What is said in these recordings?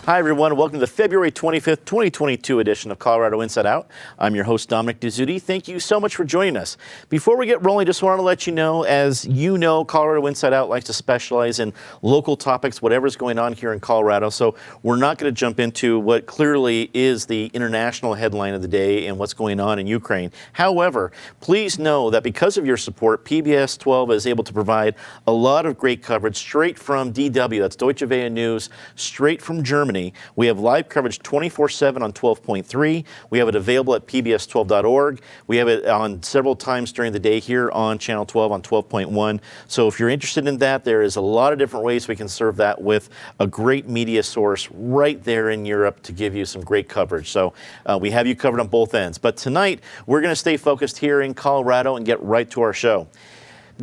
Hi, everyone. Welcome to the February 25th, 2022 edition of Colorado Inside Out. I'm your host, Dominic Dezzutti. Thank you so much for joining us. Before we get rolling, just wanted to let you know, as you know, Colorado Inside Out likes to specialize in local topics, whatever's going on here in Colorado. So we're not going to jump into what clearly is the international headline of the day and what's going on in Ukraine. However, please know that because of your support, PBS 12 is able to provide a lot of great coverage straight from DW, that's Deutsche Welle News, straight from Germany. We have live coverage 24/7 on 12.3. We have it available at pbs12.org. We have it on several times during the day here on Channel 12 on 12.1. So if you're interested in that, there is a lot of different ways we can serve that with a great media source right there in Europe to give you some great coverage. So we have you covered on both ends. But tonight, we're going to stay focused here in Colorado and get right to our show.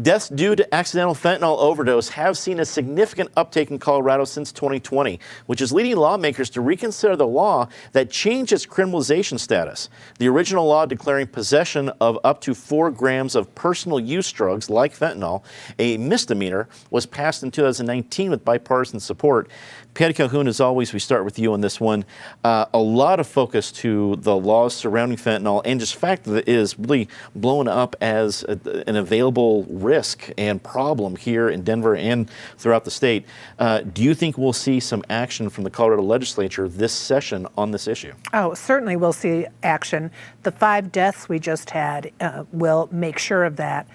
Deaths due to accidental fentanyl overdose have seen a significant uptake in Colorado since 2020, which is leading lawmakers to reconsider the law that changed its criminalization status. The original law declaring possession of up to 4 grams of personal use drugs like fentanyl a misdemeanor was passed in 2019 with bipartisan support. Patty Calhoun, as always, we start with you on this one. A lot of focus to the laws surrounding fentanyl and just fact that it is really blown up as an available risk and problem here in Denver and throughout the state. Do you think we'll see some action from the Colorado legislature this session on this issue? Oh, certainly we'll see action. The 5 deaths we just had will make sure of that.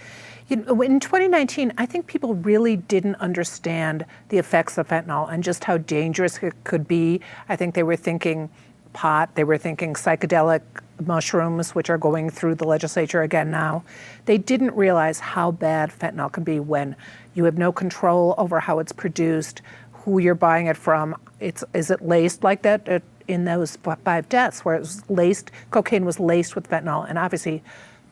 In 2019, I think people really didn't understand the effects of fentanyl and just how dangerous it could be. I think they were thinking pot, they were thinking psychedelic mushrooms, which are going through the legislature again now. They didn't realize how bad fentanyl can be when you have no control over how it's produced, who you're buying it from. Is it laced like that in those 5 deaths where it was laced, cocaine was laced with fentanyl, and obviously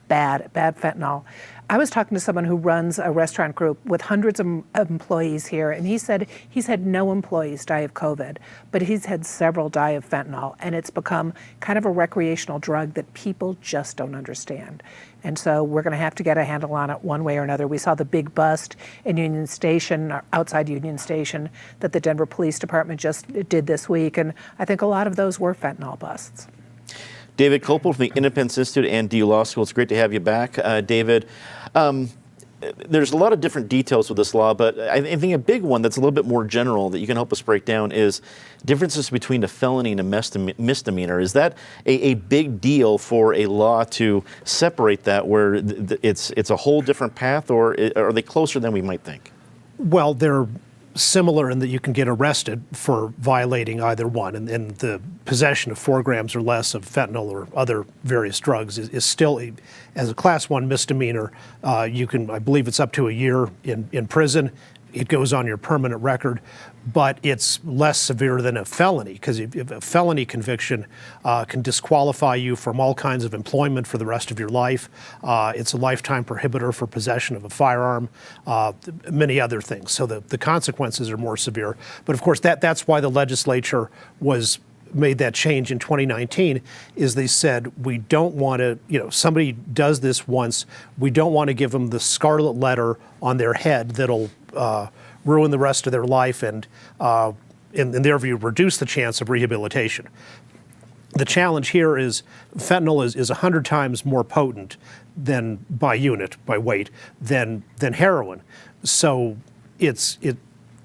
bad fentanyl. I was talking to someone who runs a restaurant group with hundreds of employees here, and he said he's had no employees die of COVID, but he's had several die of fentanyl, and it's become kind of a recreational drug that people just don't understand. And so we're going to have to get a handle on it one way or another. We saw the big bust in Union Station, or outside Union Station, that the Denver Police Department just did this week, and I think a lot of those were fentanyl busts. David Kopel from the Independence Institute and DU Law School. It's great to have you back, David. There's a lot of different details with this law, but I think a big one that's a little bit more general that you can help us break down is differences between a felony and a misdemeanor. Is that a big deal for a law to separate that, where it's a whole different path, or are they closer than we might think? Well, they're similar in that you can get arrested for violating either one, and the possession of 4 grams or less of fentanyl or other various drugs is still, as a Class 1 misdemeanor, you can, I believe it's up to a year in prison. It goes on your permanent record, but it's less severe than a felony, because if a felony conviction can disqualify you from all kinds of employment for the rest of your life. It's a lifetime prohibitor for possession of a firearm, many other things. So the consequences are more severe. But of course, that's why the legislature made that change in 2019, is they said, we don't want to, somebody does this once, we don't want to give them the scarlet letter on their head that'll ruin the rest of their life and, in their view, reduce the chance of rehabilitation. The challenge here is fentanyl is 100 times more potent than by weight, than heroin. So it's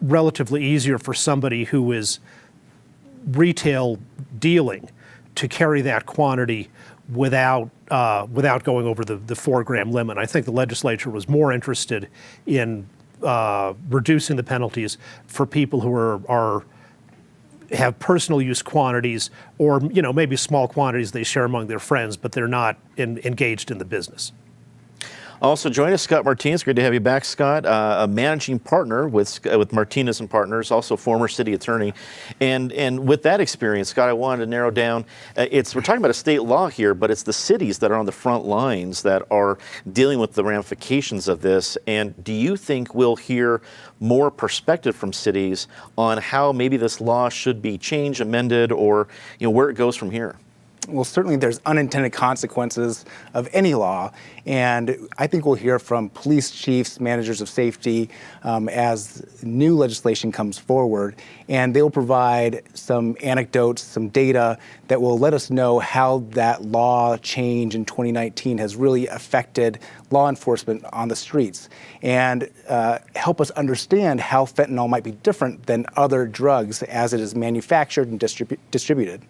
relatively easier for somebody who is retail dealing to carry that quantity without going over the 4 gram limit. I think the legislature was more interested in reducing the penalties for people who have personal use quantities, or maybe small quantities they share among their friends, but they're not engaged in the business. Also join us, Scott Martinez. Great to have you back, Scott. A managing partner with Martinez and Partners, also former city attorney. And with that experience, Scott, I wanted to narrow down. We're talking about a state law here, but it's the cities that are on the front lines that are dealing with the ramifications of this. And do you think we'll hear more perspective from cities on how maybe this law should be changed, amended, or where it goes from here? Well, certainly there's unintended consequences of any law, and I think we'll hear from police chiefs, managers of safety, as new legislation comes forward, and they'll provide some anecdotes, some data that will let us know how that law change in 2019 has really affected law enforcement on the streets, and help us understand how fentanyl might be different than other drugs as it is manufactured and distributed.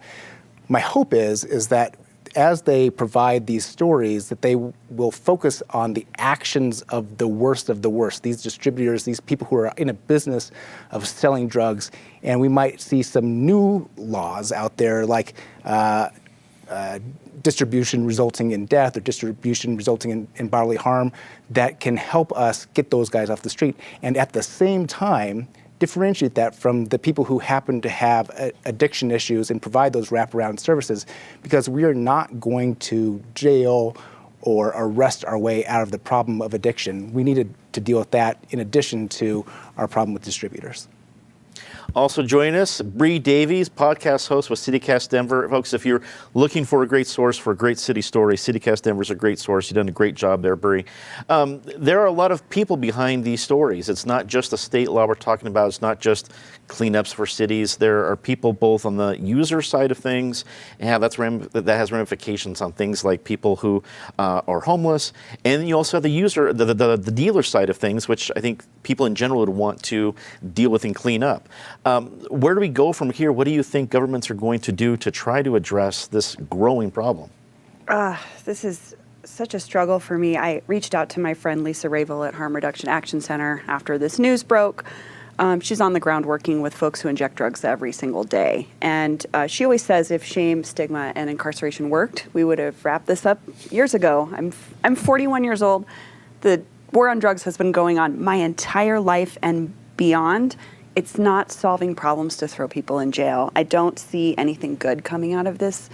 My hope is that as they provide these stories, that they will focus on the actions of the worst, these distributors, these people who are in a business of selling drugs, and we might see some new laws out there like distribution resulting in death or distribution resulting in bodily harm that can help us get those guys off the street, and at the same time differentiate that from the people who happen to have addiction issues and provide those wraparound services, because we are not going to jail or arrest our way out of the problem of addiction. We needed to deal with that in addition to our problem with distributors. Also joining us, Bree Davies, podcast host with CityCast Denver. Folks, if you're looking for a great source for a great city story, CityCast Denver is a great source. You've done a great job there, Bree. There are a lot of people behind these stories. It's not just the state law we're talking about. It's not just cleanups for cities. There are people both on the user side of things, and that has ramifications on things like people who are homeless. And then you also have the user, the dealer side of things, which I think people in general would want to deal with and clean up. Where do we go from here? What do you think governments are going to do to try to address this growing problem? This is such a struggle for me. I reached out to my friend Lisa Ravel at Harm Reduction Action Center after this news broke. She's on the ground working with folks who inject drugs every single day. And she always says if shame, stigma, and incarceration worked, we would have wrapped this up years ago. I'm 41 years old. The war on drugs has been going on my entire life and beyond. It's not solving problems to throw people in jail. I don't see anything good coming out of this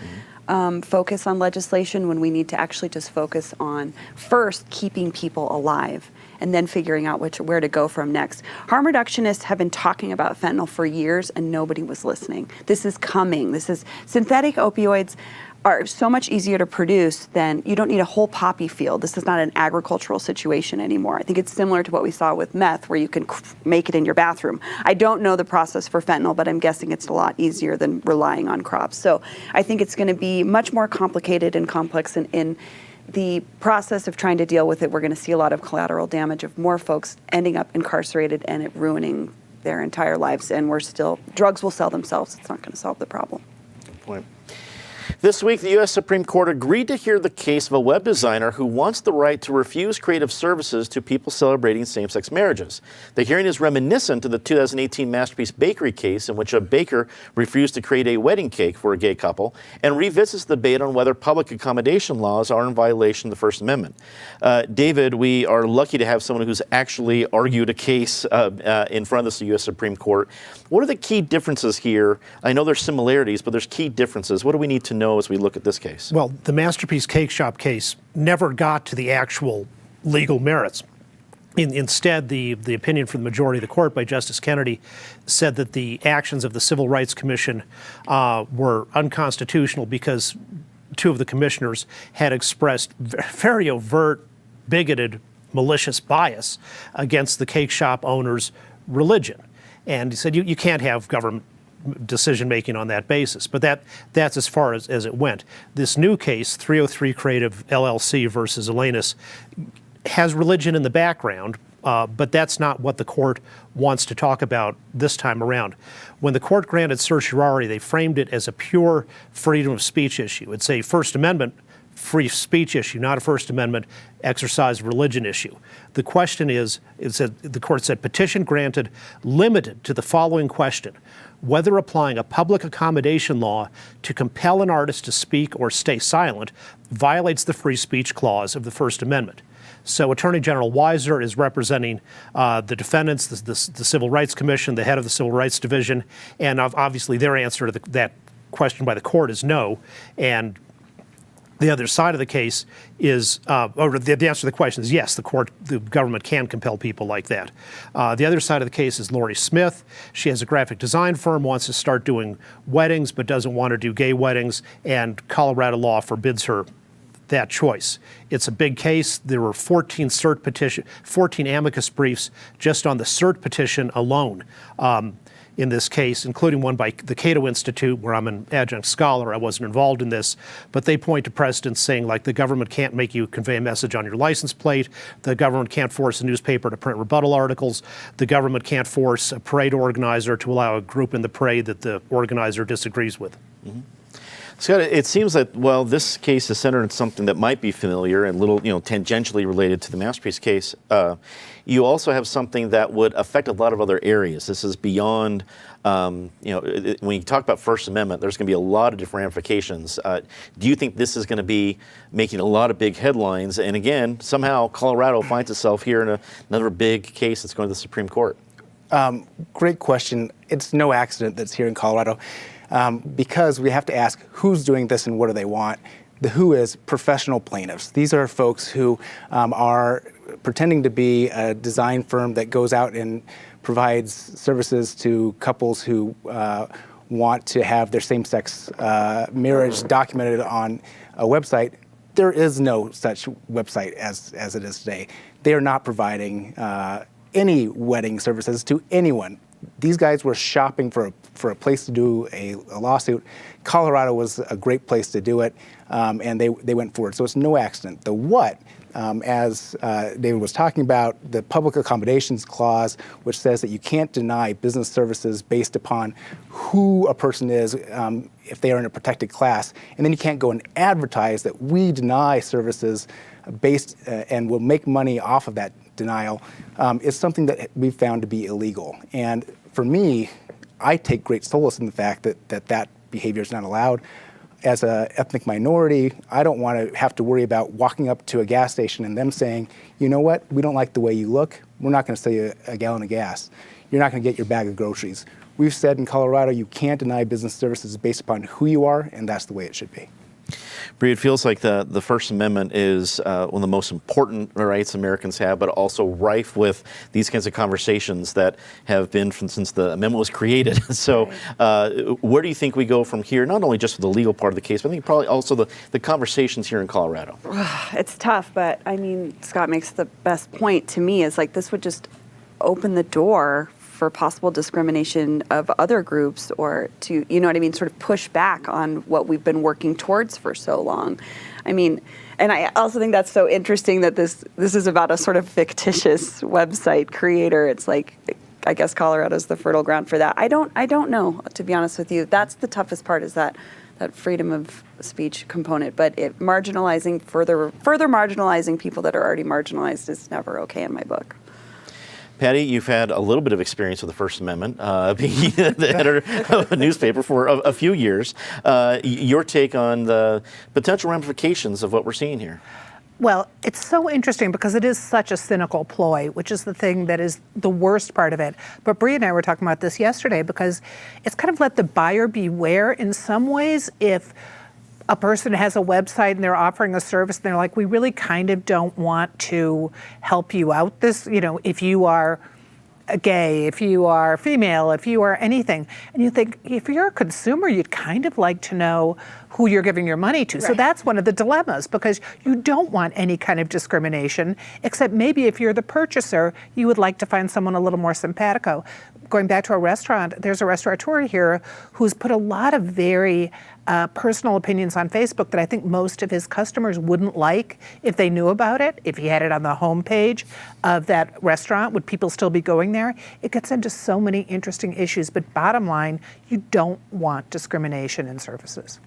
focus on legislation when we need to actually just focus on first keeping people alive and then figuring out where to go from next. Harm reductionists have been talking about fentanyl for years and nobody was listening. This is coming. Synthetic opioids are so much easier to produce than, you don't need a whole poppy field. This is not an agricultural situation anymore. I think it's similar to what we saw with meth, where you can make it in your bathroom. I don't know the process for fentanyl, but I'm guessing it's a lot easier than relying on crops. So I think it's going to be much more complicated and complex, and in the process of trying to deal with it, we're going to see a lot of collateral damage of more folks ending up incarcerated and it ruining their entire lives. And drugs will sell themselves. It's not going to solve the problem. Good point. This week, the U.S. Supreme Court agreed to hear the case of a web designer who wants the right to refuse creative services to people celebrating same-sex marriages. The hearing is reminiscent of the 2018 Masterpiece Bakery case, in which a baker refused to create a wedding cake for a gay couple, and revisits the debate on whether public accommodation laws are in violation of the First Amendment. David, we are lucky to have someone who's actually argued a case in front of the U.S. Supreme Court. What are the key differences here? I know there's similarities, but there's key differences. What do we need to know as we look at this case? Well, the Masterpiece Cake Shop case never got to the actual legal merits. Instead, the opinion from the majority of the court by Justice Kennedy said that the actions of the Civil Rights Commission were unconstitutional because two of the commissioners had expressed very overt, bigoted, malicious bias against the cake shop owner's religion. And he said you can't have government decision-making on that basis. But that's as far as it went. This new case, 303 Creative LLC versus Elenis, has religion in the background, but that's not what the court wants to talk about this time around. When the court granted certiorari, they framed it as a pure freedom of speech issue. It's a First Amendment free speech issue, not a First Amendment exercise of religion issue. The question is, the court said, petition granted limited to the following question: whether applying a public accommodation law to compel an artist to speak or stay silent violates the free speech clause of the First Amendment. So Attorney General Weiser is representing the defendants, the Civil Rights Commission, the head of the Civil Rights Division, and obviously their answer to that question by the court is no. And The other side of the case is, or the answer to the question is yes, the government can compel people like that. The other side of the case is Lori Smith. She has a graphic design firm, wants to start doing weddings, but doesn't want to do gay weddings, and Colorado law forbids her that choice. It's a big case. There were 14 amicus briefs just on the cert petition alone. In this case, including one by the Cato Institute, where I'm an adjunct scholar. I wasn't involved in this, but they point to precedents saying, like, the government can't make you convey a message on your license plate, the government can't force a newspaper to print rebuttal articles, the government can't force a parade organizer to allow a group in the parade that the organizer disagrees with. Mm-hmm. Scott, it seems that, well, this case is centered on something that might be familiar and little, tangentially related to the Masterpiece case. You also have something that would affect a lot of other areas. This is beyond, when you talk about First Amendment, there's going to be a lot of different ramifications. Do you think this is going to be making a lot of big headlines? And again, somehow Colorado finds itself here in another big case that's going to the Supreme Court. Great question. It's no accident that it's here in Colorado. Because we have to ask who's doing this and what do they want. The who is professional plaintiffs. These are folks who are pretending to be a design firm that goes out and provides services to couples who want to have their same-sex marriage documented on a website. There is no such website as it is today. They are not providing any wedding services to anyone. These guys were shopping for a place to do a lawsuit. Colorado was a great place to do it, and they went forward. So it's no accident. The what, as David was talking about, the Public Accommodations Clause, which says that you can't deny business services based upon who a person is if they are in a protected class. And then you can't go and advertise that we deny services based and will make money off of that denial, is something that we've found to be illegal. And for me, I take great solace in the fact that behavior is not allowed. As an ethnic minority, I don't want to have to worry about walking up to a gas station and them saying, you know what, we don't like the way you look. We're not going to sell you a gallon of gas. You're not going to get your bag of groceries. We've said in Colorado you can't deny business services based upon who you are, and that's the way it should be. Bree, it feels like the First Amendment is one of the most important rights Americans have, but also rife with these kinds of conversations that have been since the amendment was created. So where do you think we go from here, not only just for the legal part of the case, but I think probably also the conversations here in Colorado? It's tough, but I mean, Scott makes the best point to me is like this would just open the door for possible discrimination of other groups, or to, sort of push back on what we've been working towards for so long. I mean, and I also think that's so interesting that this is about a sort of fictitious website creator. It's like, I guess Colorado's the fertile ground for that. I don't know, to be honest with you. That's the toughest part, is that freedom of speech component. But further marginalizing people that are already marginalized is never okay in my book. Patty, you've had a little bit of experience with the First Amendment, being the editor of a newspaper for a few years. Your take on the potential ramifications of what we're seeing here? Well, it's so interesting because it is such a cynical ploy, which is the thing that is the worst part of it. But Bree and I were talking about this yesterday because it's kind of let the buyer beware in some ways. If a person has a website and they're offering a service and they're like, we really kind of don't want to help you out this, if you are gay, if you are female, if you are anything. And you think, if you're a consumer, you'd kind of like to know who you're giving your money to. Right. So that's one of the dilemmas, because you don't want any kind of discrimination, except maybe if you're the purchaser, you would like to find someone a little more simpatico. Going back to a restaurant, there's a restaurateur here who's put a lot of very personal opinions on Facebook that I think most of his customers wouldn't like if they knew about it. If he had it on the homepage of that restaurant, would people still be going there? It gets into so many interesting issues, but bottom line, you don't want discrimination in services.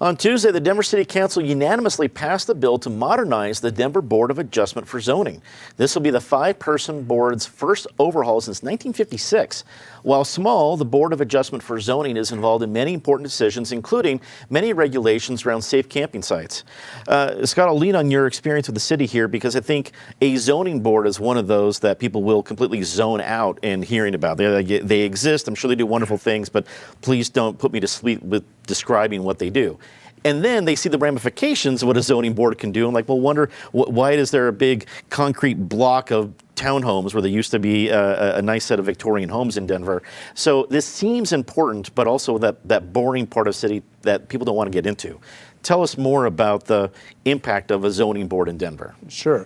On Tuesday, the Denver City Council unanimously passed a bill to modernize the Denver Board of Adjustment for Zoning. This will be the 5-person board's first overhaul since 1956. While small, the Board of Adjustment for Zoning is involved in many important decisions, including many regulations around safe camping sites. Scott, I'll lean on your experience with the city here, because I think a zoning board is one of those that people will completely zone out in hearing about. They exist. I'm sure they do wonderful things, but please don't put me to sleep with describing what they do. And then they see the ramifications of what a zoning board can do. And like, well, wonder why is there a big concrete block of townhomes where there used to be a nice set of Victorian homes in Denver. So this seems important, but also that boring part of city that people don't want to get into. Tell us more about the impact of a zoning board in Denver. Sure.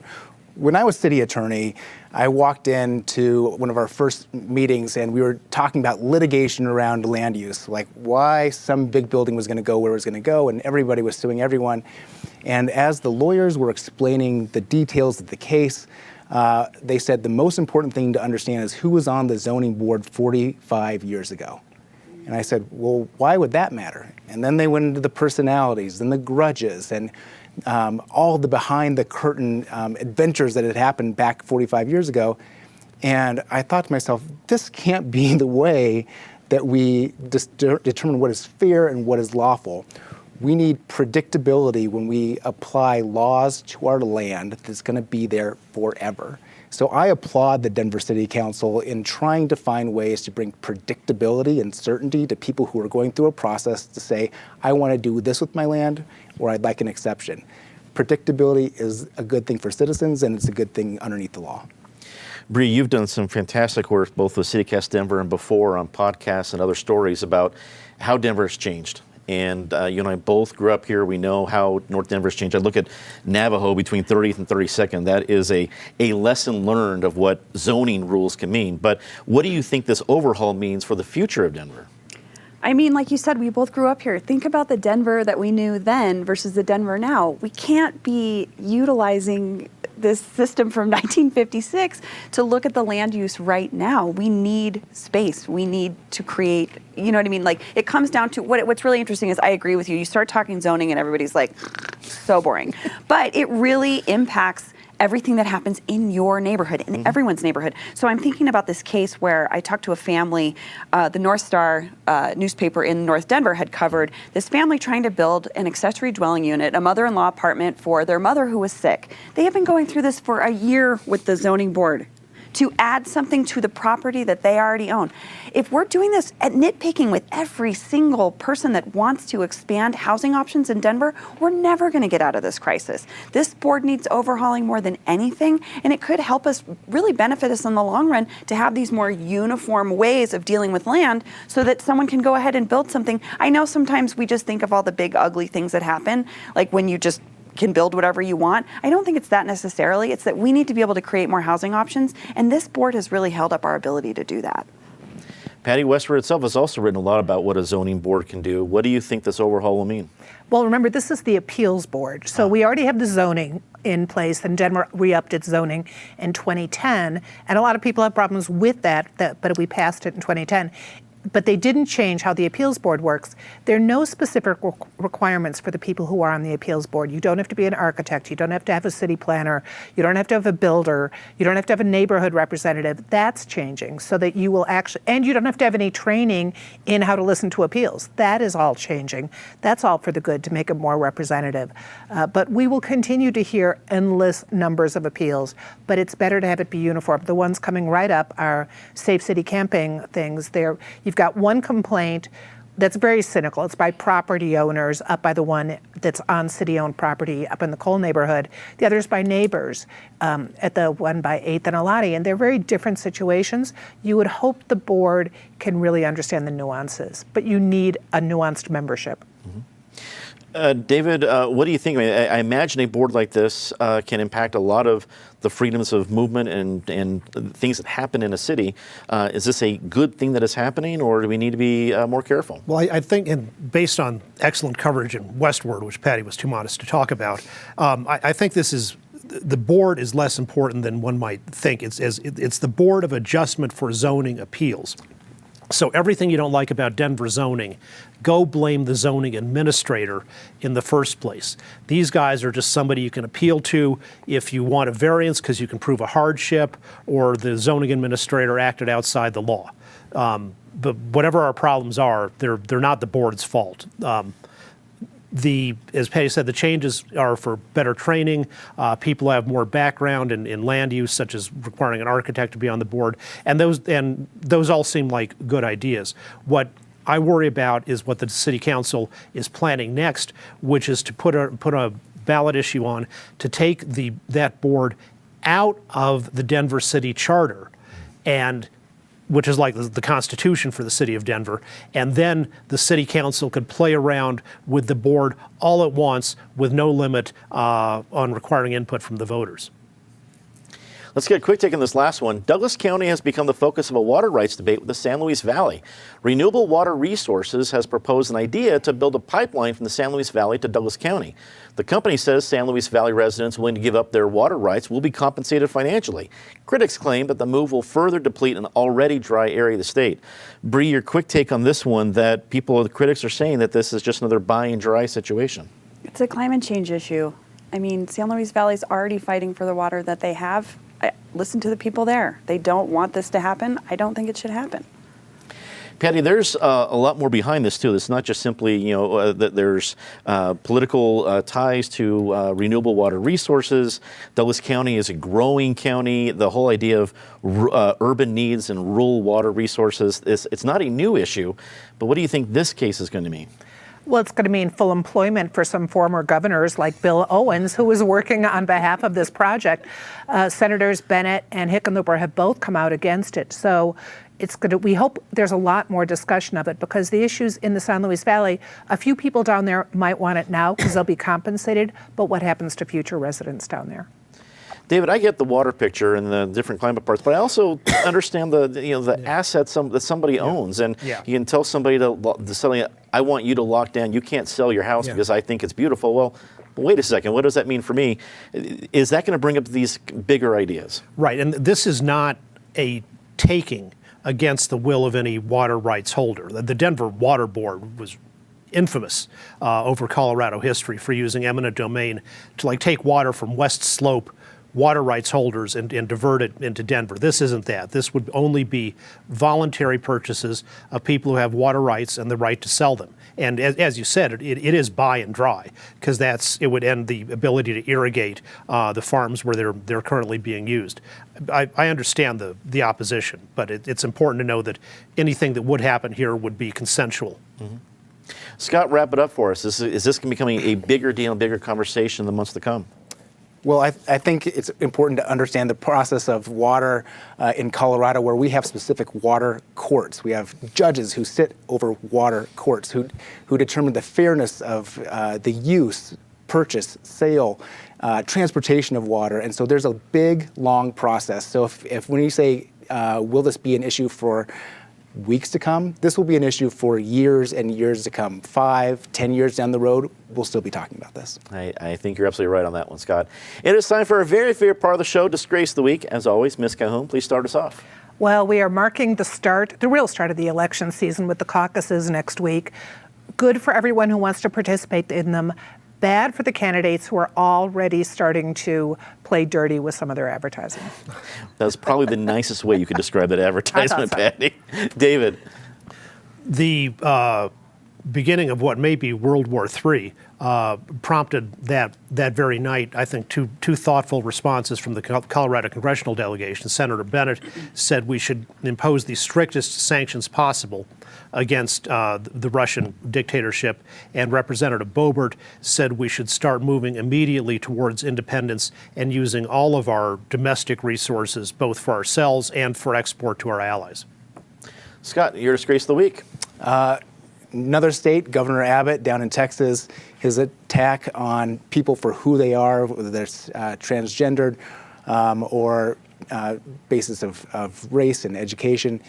When I was city attorney, I walked into one of our first meetings and we were talking about litigation around land use, like why some big building was going to go where it was going to go, and everybody was suing everyone. And as the lawyers were explaining the details of the case, they said the most important thing to understand is who was on the zoning board 45 years ago. And I said, well, why would that matter? And then they went into the personalities and the grudges and all the behind the curtain adventures that had happened back 45 years ago. And I thought to myself, this can't be the way that we determine what is fair and what is lawful. We need predictability when we apply laws to our land that's going to be there forever. So I applaud the Denver City Council in trying to find ways to bring predictability and certainty to people who are going through a process to say, I want to do this with my land, or I'd like an exception. Predictability is a good thing for citizens, and it's a good thing underneath the law. Bree, you've done some fantastic work both with CityCast Denver and before on podcasts and other stories about how Denver has changed. And you and I both grew up here. We know how North Denver's changed. I look at Navajo between 30th and 32nd. That is a lesson learned of what zoning rules can mean. But what do you think this overhaul means for the future of Denver? I mean, like you said, we both grew up here. Think about the Denver that we knew then versus the Denver now. We can't be utilizing this system from 1956 to look at the land use right now. We need space. We need to create, you know what I mean? Like, it comes down to what's really interesting is I agree with you. You start talking zoning and everybody's like, so boring. But it really impacts everything that happens in your neighborhood, in everyone's neighborhood. So I'm thinking about this case where I talked to a family, the North Star newspaper in North Denver had covered this family trying to build an accessory dwelling unit, a mother-in-law apartment for their mother who was sick. They have been going through this for a year with the zoning board to add something to the property that they already own. If we're doing this at nitpicking with every single person that wants to expand housing options in Denver, we're never going to get out of this crisis. This board needs overhauling more than anything, and it could help us really benefit us in the long run to have these more uniform ways of dealing with land so that someone can go ahead and build something. I know sometimes we just think of all the big ugly things that happen, like when you just can build whatever you want. I don't think it's that necessarily. It's that we need to be able to create more housing options, and this board has really held up our ability to do that. Patty Westford itself has also written a lot about what a zoning board can do. What do you think this overhaul will mean? Well, remember, this is the appeals board. So we already have the zoning in place, and Denver re-upped its zoning in 2010. And a lot of people have problems with that, but we passed it in 2010. But they didn't change how the appeals board works. There are no specific requirements for the people who are on the appeals board. You don't have to be an architect. You don't have to have a city planner. You don't have to have a builder. You don't have to have a neighborhood representative. That's changing so that you will actually, and you don't have to have any training in how to listen to appeals. That is all changing. That's all for the good to make it more representative. But we will continue to hear endless numbers of appeals, but it's better to have it be uniform. The ones coming right up are safe city camping things. You've got one complaint that's very cynical. It's by property owners up by the one that's on city-owned property up in the Cole neighborhood. The other's by neighbors at the one by 8th and Elati. And they're very different situations. You would hope the board can really understand the nuances, but you need a nuanced membership. David, what do you think? I imagine a board like this can impact a lot of the freedoms of movement and things that happen in a city. Is this a good thing that is happening, or do we need to be more careful? Well, I think, and based on excellent coverage in Westward, which Patty was too modest to talk about, I think the board is less important than one might think. It's the Board of Adjustment for Zoning Appeals. So everything you don't like about Denver zoning, go blame the zoning administrator in the first place. These guys are just somebody you can appeal to if you want a variance because you can prove a hardship or the zoning administrator acted outside the law. But whatever our problems are, they're not the board's fault. As Patty said, the changes are for better training. People have more background in land use, such as requiring an architect to be on the board, and those all seem like good ideas. What I worry about is what the city council is planning next, which is to put a ballot issue on to take that board out of the Denver City Charter, and which is like the Constitution for the city of Denver, and then the city council could play around with the board all at once with no limit on requiring input from the voters. Let's get a quick take on this last one. Douglas County has become the focus of a water rights debate with the San Luis Valley. Renewable Water Resources has proposed an idea to build a pipeline from the San Luis Valley to Douglas County. The company says San Luis Valley residents willing to give up their water rights will be compensated financially. Critics claim that the move will further deplete an already dry area of the state. Bree, your quick take on this one, that the critics are saying that this is just another buy and dry situation. It's a climate change issue. I mean, San Luis Valley's already fighting for the water that they have. Listen to the people there. They don't want this to happen. I don't think it should happen. Patty, there's a lot more behind this too. It's not just simply, that there's political ties to renewable water resources. Douglas County is a growing county. The whole idea of urban needs and rural water resources, it's not a new issue. But what do you think this case is going to mean? Well, it's going to mean full employment for some former governors like Bill Owens, who was working on behalf of this project. Senators Bennett and Hickenlooper have both come out against it. So we hope there's a lot more discussion of it, because the issues in the San Luis Valley, a few people down there might want it now because they'll be compensated, but what happens to future residents down there? David, I get the water picture and the different climate parts, but I also understand the assets that somebody owns, and you can tell somebody suddenly, I want you to lock down. You can't sell your house because I think it's beautiful. Well, wait a second. What does that mean for me? Is that going to bring up these bigger ideas? Right, and this is not a taking against the will of any water rights holder. The Denver Water Board was infamous over Colorado history for using eminent domain to take water from West Slope water rights holders and divert it into Denver. This isn't that. This would only be voluntary purchases of people who have water rights and the right to sell them. And as you said, it is buy and dry, because it would end the ability to irrigate the farms where they're currently being used. I understand the opposition, but it's important to know that anything that would happen here would be consensual. Mm-hmm. Scott, wrap it up for us. Is this becoming a bigger deal, bigger conversation in the months to come? Well, I think it's important to understand the process of water in Colorado, where we have specific water courts. We have judges who sit over water courts who determine the fairness of the use, purchase, sale, transportation of water. And so there's a big, long process. So if when you say, will this be an issue for weeks to come, this will be an issue for years and years to come. 5, 10 years down the road, we'll still be talking about this. I think you're absolutely right on that one, Scott. It is time for our very favorite part of the show, Disgrace of the Week. As always, Ms. Calhoun, please start us off. Well, we are marking the real start of the election season with the caucuses next week. Good for everyone who wants to participate in them. Bad for the candidates who are already starting to play dirty with some of their advertising. That's probably the nicest way you could describe that advertisement, Patty. David. The beginning of what may be World War III prompted that very night, I think, two thoughtful responses from the Colorado congressional delegation. Senator Bennett said we should impose the strictest sanctions possible against the Russian dictatorship, and Representative Boebert said we should start moving immediately towards independence and using all of our domestic resources, both for ourselves and for export to our allies. Scott, your Disgrace of the Week. Another state, Governor Abbott down in Texas, his attack on people for who they are, whether they're transgendered or basis of race and education.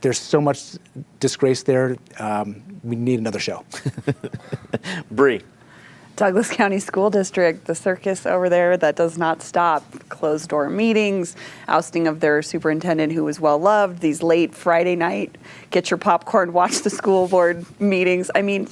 There's so much disgrace there. We need another show. Bree. Douglas County School District, the circus over there that does not stop. Closed door meetings, ousting of their superintendent who was well loved, these late Friday night, get your popcorn, watch the school board meetings. I mean,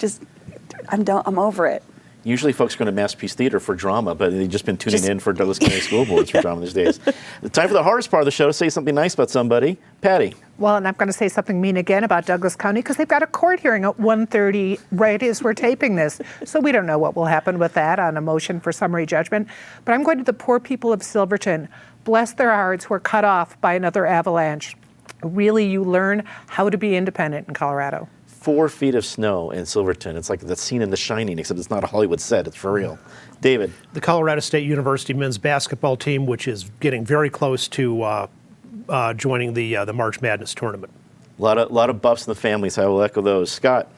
I'm over it. Usually folks are going to Masterpiece Theater for drama, but they've just been tuning in for Douglas County School Boards for drama these days. The time for the hardest part of the show, to say something nice about somebody. Patty. Well, and I'm going to say something mean again about Douglas County, because they've got a court hearing at 1:30 right as we're taping this. So we don't know what will happen with that on a motion for summary judgment. But I'm going to the poor people of Silverton. Bless their hearts, were cut off by another avalanche. Really, you learn how to be independent in Colorado. 4 feet of snow in Silverton. It's like that scene in The Shining, except it's not a Hollywood set. It's for real. David. The Colorado State University men's basketball team, which is getting very close to joining the March Madness tournament. A lot of buffs in the families. I will echo those. Scott.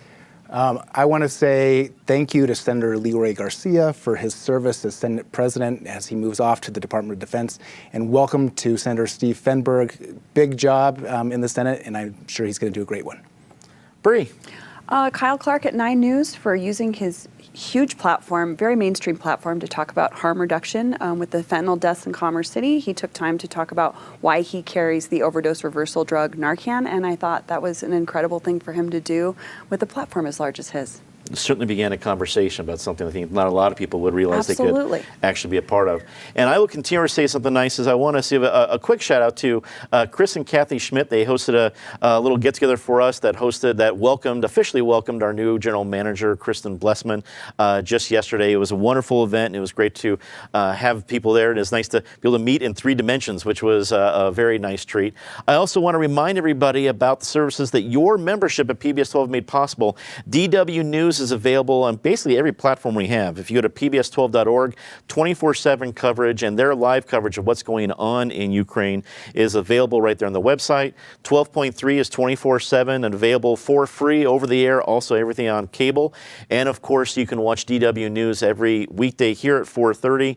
I want to say thank you to Senator Leroy Garcia for his service as Senate President as he moves off to the Department of Defense, and welcome to Senator Steve Fenberg. Big job in the Senate, and I'm sure he's going to do a great one. Bree. Kyle Clark at 9 News for using his huge platform, very mainstream platform, to talk about harm reduction with the fentanyl deaths in Commerce City. He took time to talk about why he carries the overdose reversal drug Narcan, and I thought that was an incredible thing for him to do with a platform as large as his. Certainly began a conversation about something I think not a lot of people would realize Absolutely. they could actually be a part of. And I will continue to say something nice as I want to give a quick shout out to Chris and Kathy Schmidt. They hosted a little get together for us that officially welcomed our new general manager, Kristen Blessman, just yesterday. It was a wonderful event, and it was great to have people there. And it's nice to be able to meet in 3 dimensions, which was a very nice treat. I also want to remind everybody about the services that your membership at PBS 12 made possible. DW News is available on basically every platform we have. If you go to pbs12.org, 24/7 coverage and their live coverage of what's going on in Ukraine is available right there on the website. 12.3 is 24/7 and available for free over the air, also everything on cable. And of course, you can watch DW News every weekday here at 4:30,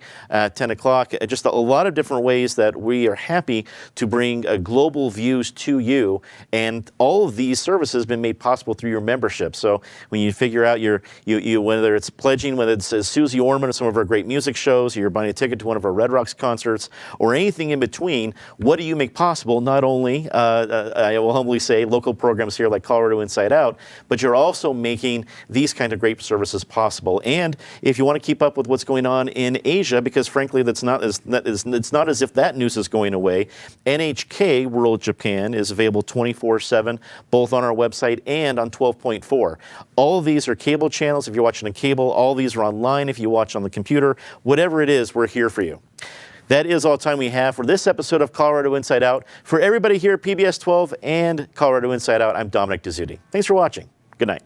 10 o'clock. Just a lot of different ways that we are happy to bring global views to you. And all of these services have been made possible through your membership. So when you figure out whether it's pledging, whether it's Susie Orman or some of our great music shows, or you're buying a ticket to one of our Red Rocks concerts, or anything in between, what do you make possible? Not only, I will humbly say, local programs here like Colorado Inside Out, but you're also making these kind of great services possible. And if you want to keep up with what's going on in Asia, because frankly, it's not as if that news is going away, NHK World Japan is available 24/7, both on our website and on 12.4. All of these are cable channels. If you're watching on cable, all these are online. If you watch on the computer, whatever it is, we're here for you. That is all time we have for this episode of Colorado Inside Out. For everybody here at PBS 12 and Colorado Inside Out, I'm Dominic Dezzutti. Thanks for watching. Good night.